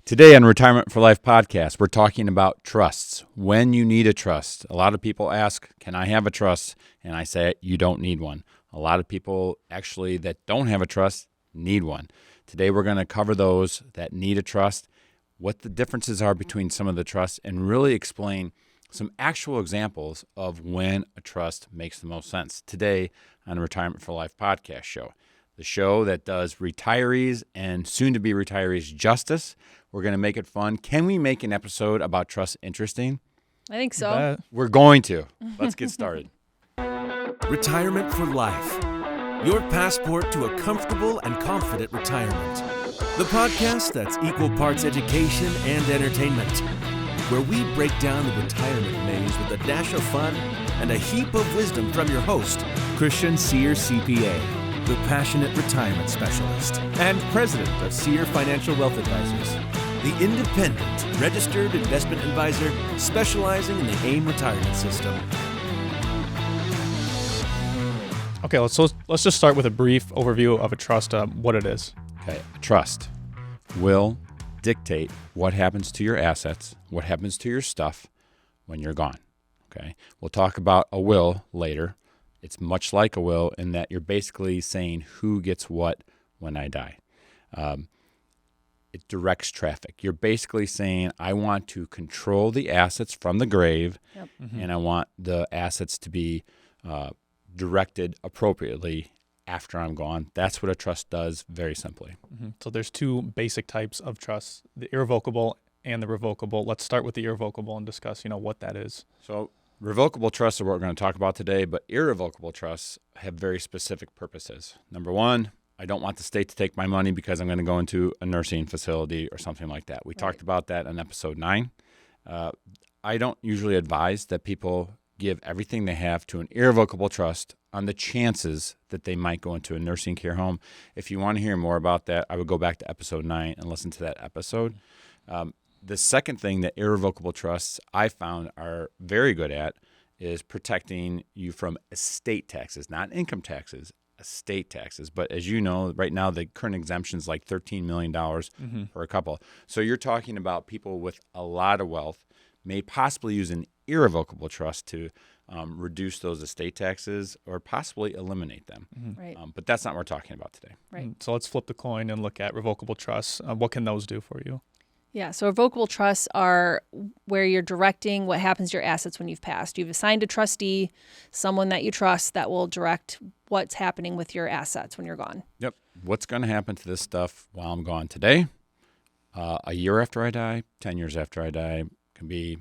Today on Retirement for Life podcast, we're talking about trusts, when you need a trust. A lot of people ask, can I have a trust? And I say, you don't need one. A lot of people actually that don't have a trust need one. Today we're going to cover those that need a trust, what the differences are between some of the trusts, and really explain some actual examples of when a trust makes the most sense. Today on Retirement for Life podcast show, the show that does retirees and soon-to-be retirees justice. We're going to make it fun. Can we make an episode about trust interesting? I think so. We're going to. Let's get started. Retirement for Life, your passport to a comfortable and confident retirement. The podcast that's equal parts education and entertainment, where we break down the retirement maze with a dash of fun and a heap of wisdom from your host, Christian Sear CPA, the passionate retirement specialist and president of Sear Financial Wealth Advisors, the independent registered investment advisor specializing in the AIM retirement system. Okay, let's just start with a brief overview of a trust, what it is. Okay, a trust will dictate what happens to your assets, what happens to your stuff when you're gone. Okay, we'll talk about a will later. It's much like a will in that you're basically saying who gets what when I die. It directs traffic. You're basically saying, I want to control the assets from the grave, and I want the assets to be directed appropriately after I'm gone. That's what a trust does, very simply. So there's two basic types of trusts, the irrevocable and the revocable. Let's start with the irrevocable and discuss, what that is. So revocable trusts are what we're going to talk about today, but irrevocable trusts have very specific purposes. Number one, I don't want the state to take my money because I'm going to go into a nursing facility or something like that. We talked about that in episode 9. I don't usually advise that people give everything they have to an irrevocable trust on the chances that they might go into a nursing care home. If you want to hear more about that, I would go back to episode 9 and listen to that episode. The second thing that irrevocable trusts I found are very good at is protecting you from estate taxes, not income taxes, estate taxes. But as you know, right now the current exemption is like $13 million for a couple. So you're talking about people with a lot of wealth may possibly use an irrevocable trust to reduce those estate taxes or possibly eliminate them. Right. But that's not what we're talking about today. Right. So let's flip the coin and look at revocable trusts. What can those do for you? Yeah. So revocable trusts are where you're directing what happens to your assets when you've passed. You've assigned a trustee, someone that you trust that will direct what's happening with your assets when you're gone. Yep. What's going to happen to this stuff while I'm gone today? A year after I die, 10 years after I die, can be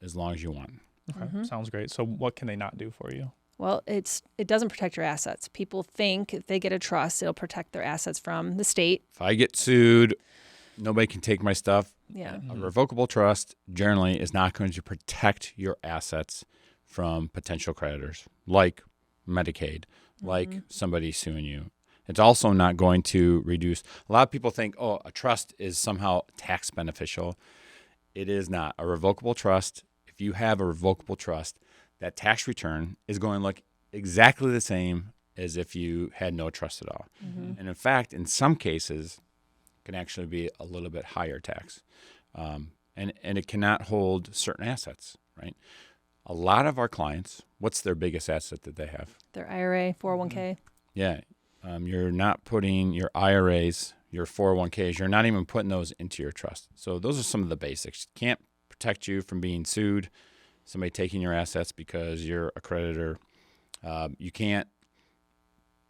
as long as you want. Okay. Sounds great. So what can they not do for you? Well, it doesn't protect your assets. People think if they get a trust, it'll protect their assets from the state. If I get sued, nobody can take my stuff. Yeah. A revocable trust generally is not going to protect your assets from potential creditors, like Medicaid, like somebody suing you. It's also not going to reduce. A lot of people think, a trust is somehow tax beneficial. It is not. A revocable trust, if you have a revocable trust, that tax return is going to look exactly the same as if you had no trust at all. And in fact, in some cases, can actually be a little bit higher tax. And it cannot hold certain assets, right? A lot of our clients, what's their biggest asset that they have? Their IRA, 401k. Yeah. You're not putting your IRAs, your 401ks, you're not even putting those into your trust. So those are some of the basics. Can't protect you from being sued, somebody taking your assets because you're a creditor. You can't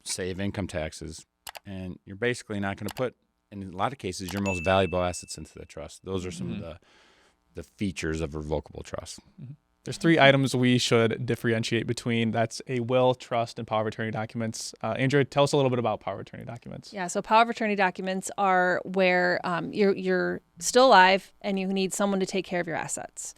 save income taxes, and you're basically not going to put, in a lot of cases, your most valuable assets into the trust. Those are some of the features of a revocable trust. There's 3 items we should differentiate between. That's a will, trust, and power of attorney documents. Andrea, tell us a little bit about power of attorney documents. Yeah, so power of attorney documents are where you're still alive and you need someone to take care of your assets.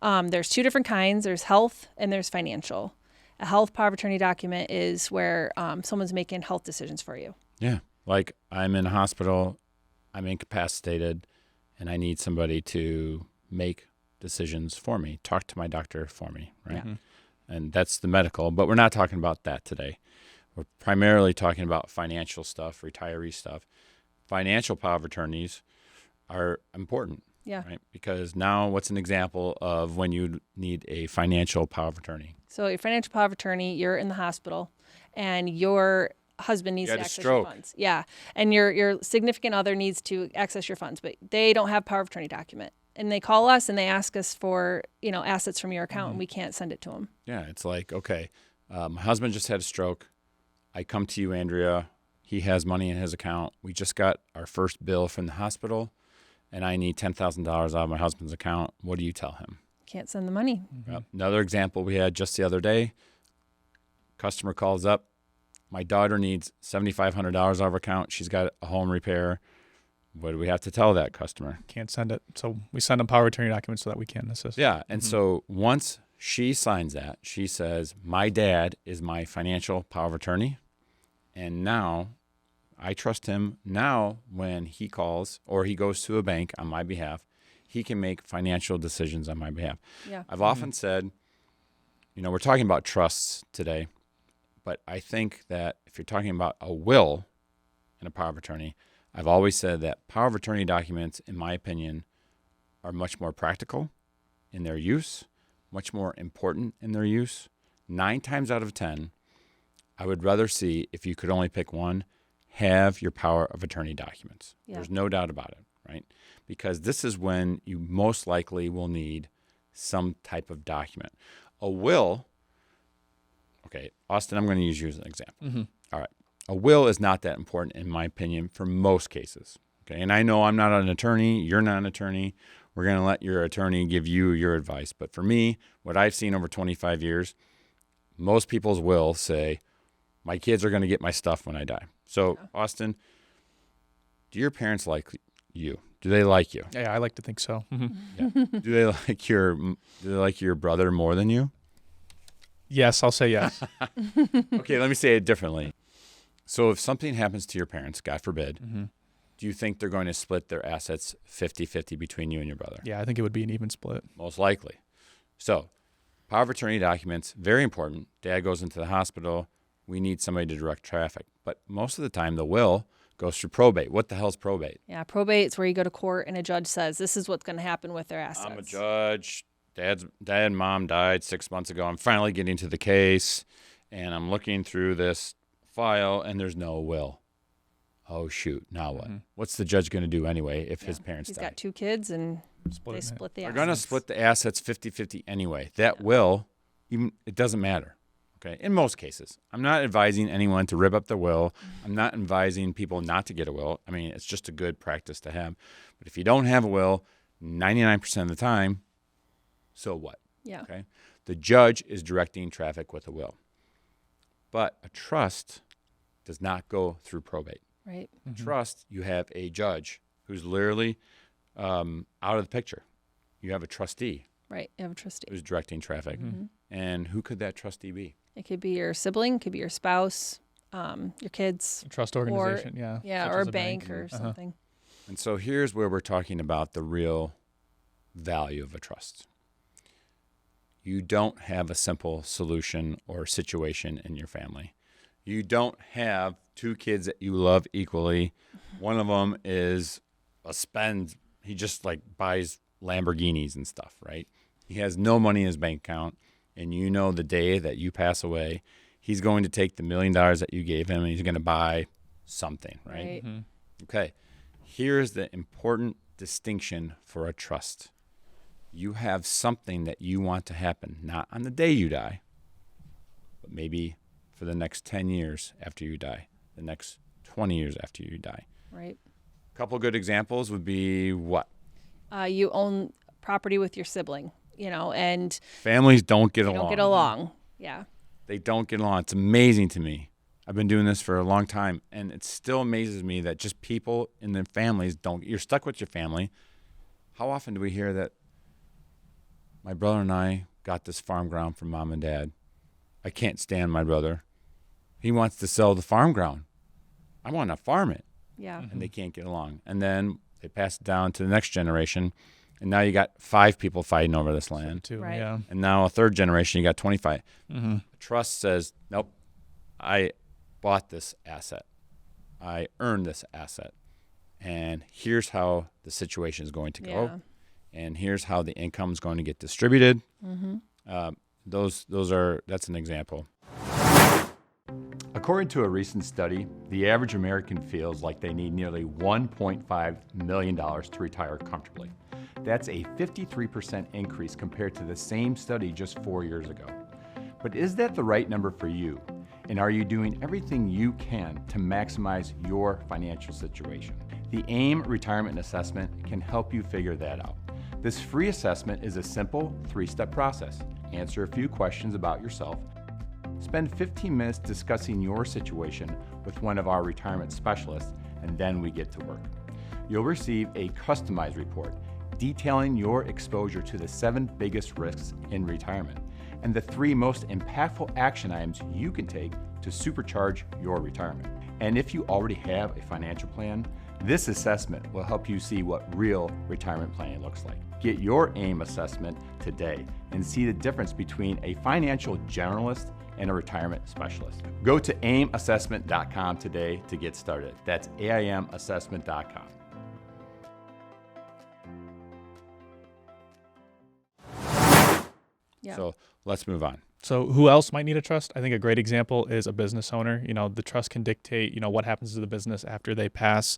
There's 2 different kinds. There's health and there's financial. A health power of attorney document is where someone's making health decisions for you. Yeah, like I'm in a hospital, I'm incapacitated, and I need somebody to make decisions for me, talk to my doctor for me, right? And that's the medical, but we're not talking about that today. We're primarily talking about financial stuff, retiree stuff. Financial power of attorneys are important. Yeah. Right. Because now what's an example of when you need a financial power of attorney? So your financial power of attorney, you're in the hospital and your husband needs You to had a access stroke. your funds. Yeah. And your significant other needs to access your funds, but they don't have power of attorney document. And they call us and they ask us for, assets from your account and we can't send it to them. Yeah. It's like, okay, my husband just had a stroke. I come to you, Andrea. He has money in his account. We just got our first bill from the hospital, and I need $10,000 out of my husband's account. What do you tell him? Can't send the money. Yep. Another example we had just the other day, customer calls up. My daughter needs $7,500 out of her account. She's got a home repair. What do we have to tell that customer? Can't send it. So we send them power of attorney documents so that we can assist. Yeah. And so once she signs that, she says, my dad is my financial power of attorney. And now I trust him. Now when he calls or he goes to a bank on my behalf, he can make financial decisions on my behalf. Yeah. I've often said, we're talking about trusts today, but I think that if you're talking about a will and a power of attorney, I've always said that power of attorney documents, in my opinion, are much more practical in their use, much more important in their use. 9 times out of 10, I would rather see, if you could only pick one, have your power of attorney documents. Yeah. There's no doubt about it, right? Because this is when you most likely will need some type of document. A will, okay, Austin, I'm going to use you as an example. All right. A will is not that important, in my opinion, for most cases. Okay. And I know I'm not an attorney. You're not an attorney. We're going to let your attorney give you your advice. But for me, what I've seen over 25 years, most people's will say, my kids are going to get my stuff when I die. So, Austin, do your parents like you? Do they like you? Yeah, I like to think so. Yeah. Do they like your brother more than you? Yes, I'll say yes. Okay, let me say it differently. So if something happens to your parents, God forbid, do you think they're going to split their assets 50-50 between you and your brother? Yeah, I think it would be an even split. Most likely. So power of attorney documents, very important. Dad goes into the hospital. We need somebody to direct traffic. But most of the time, the will goes through probate. What the hell is probate? Yeah, probate's where you go to court and a judge says this is what's going to happen with their assets. I'm a judge. Dad and mom died 6 months ago. I'm finally getting to the case, and I'm looking through this file, and there's no will. Oh, shoot. Now what? What's the judge going to do anyway if his parents He's die? got 2 kids and Split they it. split the They're assets. going to split the assets 50-50 anyway. That will, even it doesn't matter. Okay, in most cases. I'm not advising anyone to rip up their will. I'm not advising people not to get a will. I mean, it's just a good practice to have. But if you don't have a will, 99% of the time, so what? Yeah. Okay. The judge is directing traffic with a will. But a trust does not go through probate. Right. Trust, you have a judge who's literally out of the picture. You have a trustee Right. You have a trustee. who's directing traffic. And who could that trustee be? It could be your sibling, it could be your spouse, your kids. A trust organization, yeah. Yeah, such or as a bank or something. And so here's where we're talking about the real value of a trust. You don't have a simple solution or situation in your family. You don't have 2 kids that you love equally. One of them is a spend. He just like buys Lamborghinis and stuff, right? He has no money in his bank account. And you know the day that you pass away, he's going to take the $1 million that you gave him and he's going to buy something, right? Okay. Here's the important distinction for a trust. You have something that you want to happen, not on the day you die, but maybe for the next 10 years after you die, the next 20 years after you die. Right. A couple good examples would be what? You own property with your sibling, and Families don't get they along. don't get along. Yeah. They don't get along. It's amazing to me. I've been doing this for a long time, and it still amazes me that just people in their families you're stuck with your family. How often do we hear that my brother and I got this farm ground from mom and dad? I can't stand my brother. He wants to sell the farm ground. I want to farm it. Yeah. And they can't get along. And then they pass it down to the next generation, and now you got 5 people fighting over this land. Too, Right. yeah. And now a third generation, you got 25. Trust says, nope, I bought this asset. I earned this asset. and here's how the situation is going to go, Yeah. and here's how the income is going to get distributed. Mm-hmm. That's an example. According to a recent study, the average American feels like they need nearly $1.5 million to retire comfortably. That's a 53% increase compared to the same study just 4 years ago. But is that the right number for you? And are you doing everything you can to maximize your financial situation? The AIM Retirement Assessment can help you figure that out. This free assessment is a simple 3-step process. Answer a few questions about yourself. Spend 15 minutes discussing your situation with one of our retirement specialists, and then we get to work. You'll receive a customized report detailing your exposure to the 7 biggest risks in retirement and the 3 most impactful action items you can take to supercharge your retirement. And if you already have a financial plan, this assessment will help you see what real retirement planning looks like. Get your AIM assessment today and see the difference between a financial generalist and a retirement specialist. Go to aimassessment.com today to get started. That's aimassessment.com. Yeah. So let's move on. So who else might need a trust? I think a great example is a business owner. The trust can dictate, what happens to the business after they pass.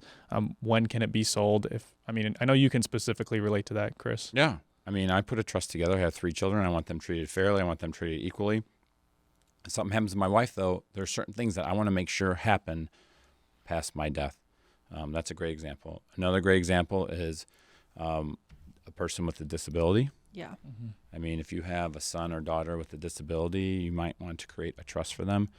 When can it be sold? I know you can specifically relate to that, Chris. Yeah. I put a trust together. I have 3 children. I want them treated fairly. I want them treated equally. If something happens to my wife, though, there are certain things that I want to make sure happen past my death. That's a great example. Another great example is a person with a disability. Yeah. Mm-hmm. If you have a son or daughter with a disability, you might want to create a trust for them.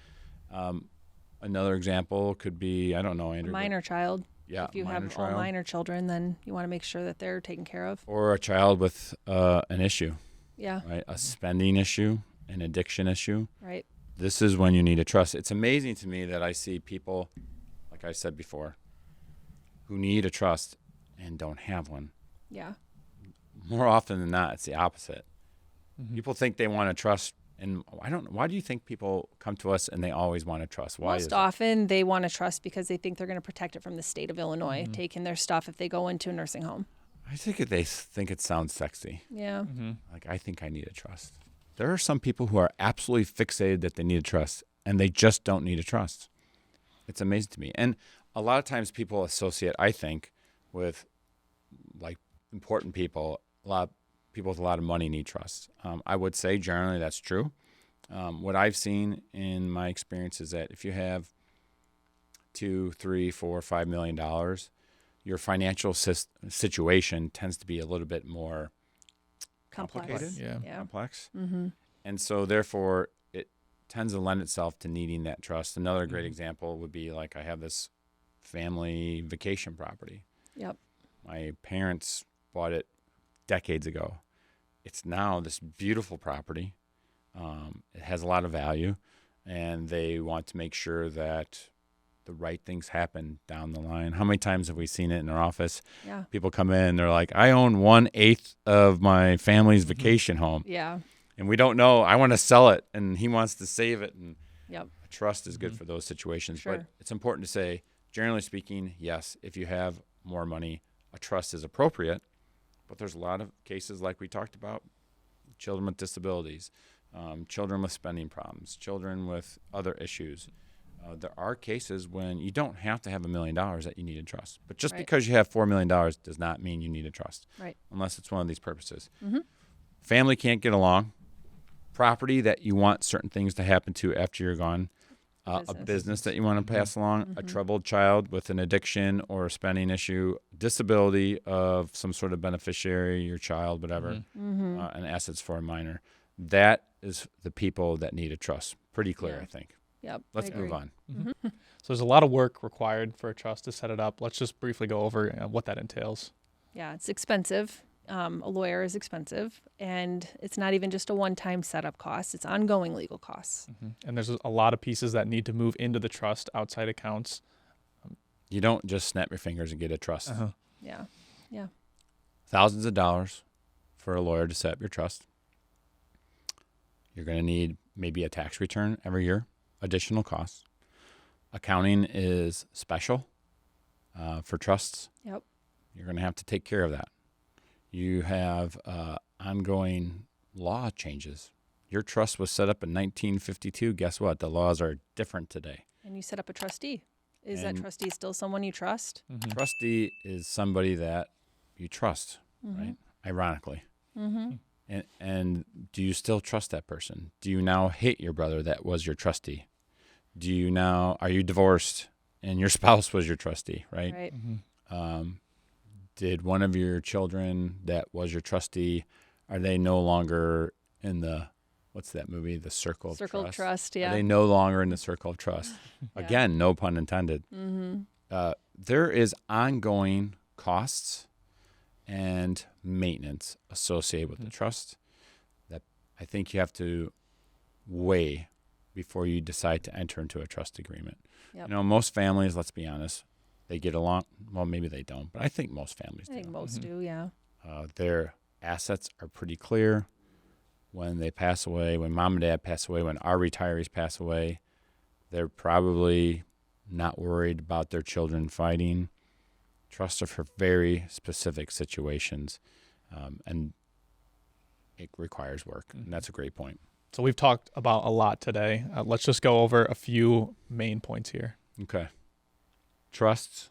Another example could be, I don't know, Andrew. A minor child. Yeah, If you minor have all child. minor children, then you want to make sure that they're taken care of. Or a child with an issue, Yeah. right? A spending issue, an addiction issue. Right. This is when you need a trust. It's amazing to me that I see people, like I said before, who need a trust and don't have one. Yeah. More often than not, it's the opposite. Mm-hmm. People think they want to trust, and why do you think people come to us and they always want to trust? Why is Most it? often they want to trust because they think they're going to protect it from the state of Illinois, Mm-hmm. taking their stuff if they go into a nursing home. I think they think it sounds sexy. Yeah. Mm-hmm. Like, I think I need a trust. There are some people who are absolutely fixated that they need a trust, and they just don't need a trust. It's amazing to me. And a lot of times people associate, I think, with like important people. A lot of people with a lot of money need trusts. I would say generally that's true. What I've seen in my experience is that if you have $2, $3, $4, $5 million, your financial situation tends to be a little bit more Complex. complicated, Yeah. complex. Mm-hmm. And so therefore it tends to lend itself to needing that trust. Another great Mhm. example would be like I have this family vacation property. Yep. My parents bought it decades ago. It's now this beautiful property. It has a lot of value, and they want to make sure that the right things happen down the line. How many times have we seen it in our office? Yeah. People come in and they're like, I own 1/8 of my family's vacation home, Yeah. and we don't know. I want to sell it, and he wants to save it. And Yep. a trust is good for those situations. Sure. But it's important to say, generally speaking, yes, if you have more money, a trust is appropriate. But there's a lot of cases like we talked about, children with disabilities, children with spending problems, children with other issues. There are cases when you don't have to have $1 million that you need a trust. But just Right. because you have $4 million does not mean you need a trust. Right. Unless it's one of these purposes. Mm-hmm. Family can't get along. Property that you want certain things to happen to after you're gone. A Business. business that you want to pass along. A Mhm. troubled child with an addiction or a spending issue. Disability of some sort of beneficiary, your child, whatever. Mm-hmm. And assets for a minor. That is the people that need a trust. Pretty clear, Yeah. I think. Yep. Let's I move agree. on. So there's a lot of work required for a trust to set it up. Let's just briefly go over what that entails. Yeah, it's expensive. A lawyer is expensive, and it's not even just a one-time setup cost. It's ongoing legal costs. And there's a lot of pieces that need to move into the trust, outside accounts. You don't just snap your fingers and get a trust. Uh-huh. Yeah. Thousands of dollars for a lawyer to set up your trust. You're going to need maybe a tax return every year, additional costs. Accounting is special. for trusts. Yep. You're going to have to take care of that. You have ongoing law changes. Your trust was set up in 1952. Guess what? The laws are different today. And you set up a trustee. Is that And- trustee still someone you trust? Trustee is somebody that you trust, right? Ironically. And do you still trust that person? Do you now hate your brother that was your trustee? Are you divorced and your spouse was your trustee, right? Right. Did one of your children that was your trustee, are they no longer in the, what's that movie? The Circle of Trust. Circle of Trust, Are yeah. they no longer in the Circle of Trust? Again, no pun intended. There is ongoing costs and maintenance associated with the trust that I think you have to weigh before you decide to enter into a trust agreement. Yep. You know, most families, let's be honest, they get along. Well, maybe they don't, but I think most families I think do. most do, yeah. Their assets are pretty clear. When they pass away, when mom and dad pass away, when our retirees pass away, they're probably not worried about their children fighting. Trusts are for very specific situations, and it requires work. And that's a great point. So we've talked about a lot today. Let's just go over a few main points here. Okay. Trusts,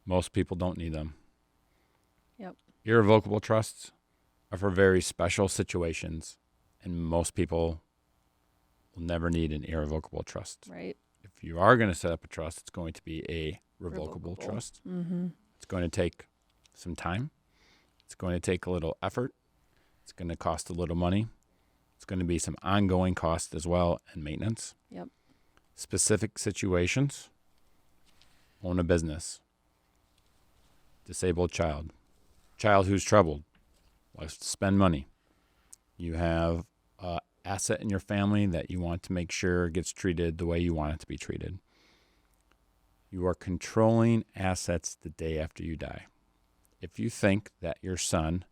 most people don't need them. Yep. Irrevocable trusts are for very special situations, and most people will never need an irrevocable trust. Right. If you are going to set up a trust, it's going to be a revocable Revocable. trust. Mm-hmm. It's going to take some time. It's going to take a little effort. It's going to cost a little money. It's going to be some ongoing cost as well and maintenance. Yep. Specific situations, own a business, disabled child who's troubled, likes to spend money. You have an asset in your family that you want to make sure gets treated the way you want it to be treated. You are controlling assets the day after you die. If you think that your son,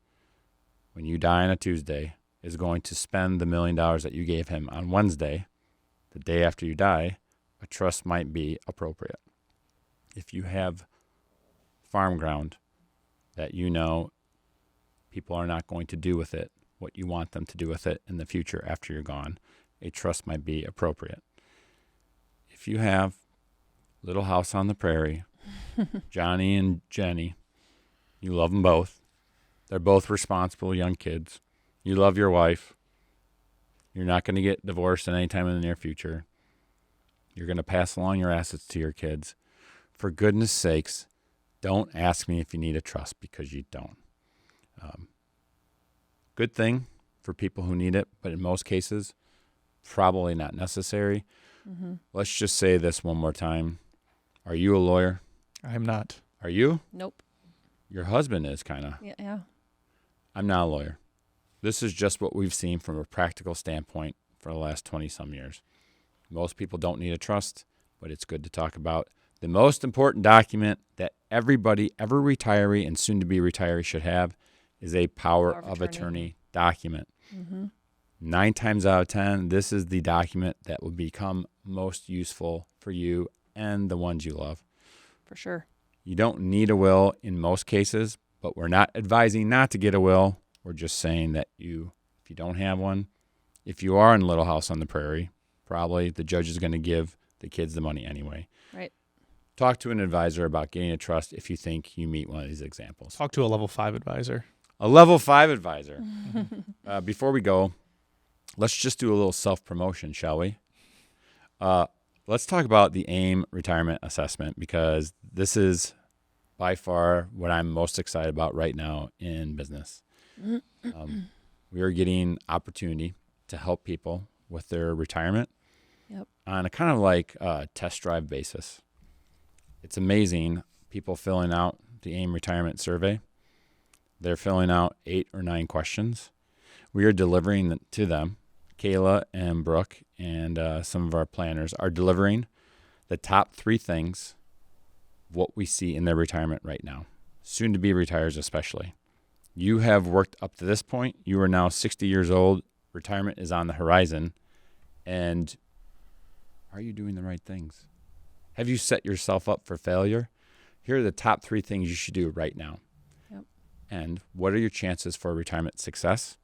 when you die on a Tuesday, is going to spend the $1 million that you gave him on Wednesday, the day after you die, a trust might be appropriate. If you have farm ground that you know people are not going to do with it what you want them to do with it in the future after you're gone, a trust might be appropriate. If you have Little House on the Prairie, Johnny and Jenny, you love them both. They're both responsible young kids. You love your wife. You're not going to get divorced at any time in the near future. You're going to pass along your assets to your kids. For goodness sakes, don't ask me if you need a trust, because you don't. Good thing for people who need it, but in most cases, probably not necessary. Mm-hmm. Let's just say this one more time. Are you a lawyer? I'm not. Are you? Nope. Your husband is, kind of. Yeah. I'm not a lawyer. This is just what we've seen from a practical standpoint for the last 20-some years. Most people don't need a trust, but it's good to talk about. The most important document that everybody, every retiree and soon-to-be retiree should have is a power of attorney document. Mm-hmm. 9 times out of 10, this is the document that will become most useful for you and the ones you love. For sure. You don't need a will in most cases, but we're not advising not to get a will. We're just saying that if you don't have one, if you are in Little House on the Prairie, probably the judge is going to give the kids the money anyway. Right. Talk to an advisor about getting a trust if you think you meet one of these examples. Talk to a level 5 advisor. A level 5 advisor. Before we go, let's just do a little self-promotion, shall we? Let's talk about the AIM retirement assessment, because this is by far what I'm most excited about right now in business. We are getting opportunity to help people with their retirement on a kind of like test drive basis. It's amazing, people filling out the AIM retirement survey. They're filling out 8 or 9 questions. We are delivering to them. Kayla and Brooke and some of our planners are delivering the top 3 things of what we see in their retirement right now, soon-to-be retires especially. You have worked up to this point. You are now 60 years old. Retirement is on the horizon. And are you doing the right things? Have you set yourself up for failure? here are the top 3 things you should do right now. Yep. And what are your chances for retirement success?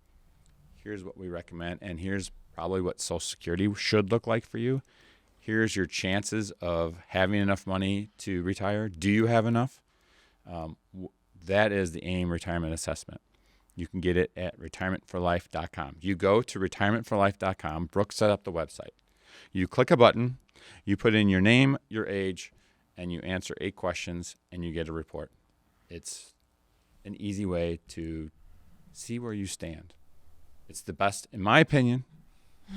Here's what we recommend, and here's probably what Social Security should look like for you. Here's your chances of having enough money to retire. Do you have enough? That is the AIM retirement assessment. You can get it at retirementforlife.com. You go to retirementforlife.com. Brooke set up the website. You click a button, you put in your name, your age, and you answer 8 questions, and you get a report. It's an easy way to see where you stand. It's the best, in my opinion,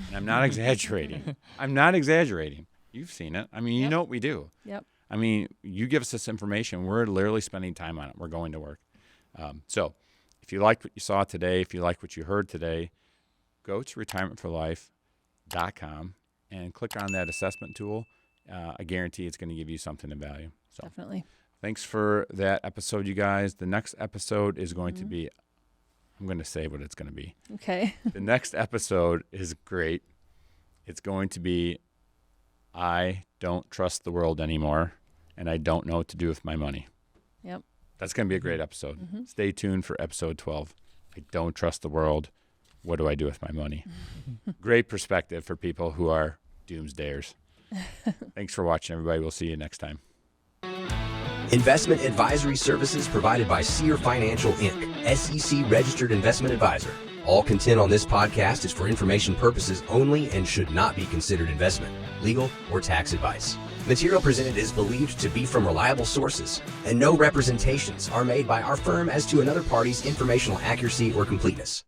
and I'm not exaggerating. I'm not exaggerating. You've seen it. I mean, you know what we do. Yep. I mean, you give us this information, we're literally spending time on it. We're going to work. So if you liked what you saw today, if you like what you heard today, go to retirementforlife.com and click on that assessment tool. I guarantee it's going to give you something of value. So Definitely. thanks for that episode, you guys. The next episode is going to be, I'm going to say what it's going to be. Okay. The next episode is great. It's going to be, I don't trust the world anymore, and I don't know what to do with my money. Yep. That's going to be a great episode. Stay tuned for episode 12. I don't trust the world. What do I do with my money? Great perspective for people who are doomsdayers. Thanks for watching, everybody. We'll see you next time. Investment advisory services provided by Sear Financial, Inc., SEC registered investment advisor. All content on this podcast is for information purposes only and should not be considered investment, legal, or tax advice. Material presented is believed to be from reliable sources, and no representations are made by our firm as to another party's informational accuracy or completeness.